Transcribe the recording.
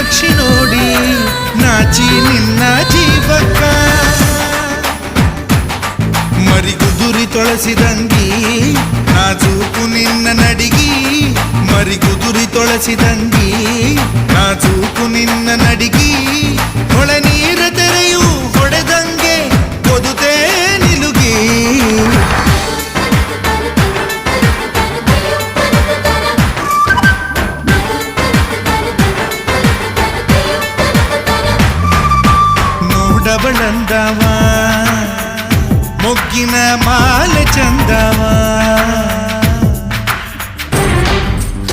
ಮೀನಾಕ್ಷಿ ನೋಡಿ ನಾಚಿ ನಿನ್ನ ಜೀವಕ್ಕ ಮರಿಗುದುರಿ ತೊಳಸಿದಂಗಿ ನಾಜೂಕು ನಿನ್ನ ನಡಿಗಿ ಮರಿಗುದುರಿ ತೊಳಸಿದಂಗಿ ನಾಜೂಕು ನಿನ್ನ ನಡಿಗಿ ಹೊಳ ನೀರ ತೆರೆಯು ಹೊಡೆದಂಗೆ ಒದುದೇ ನಿಲುಗಿ ನೋಡಬಳಂದವ ಮೊಗ್ಗಿನ ಮಾಲೆ ಚಂದವ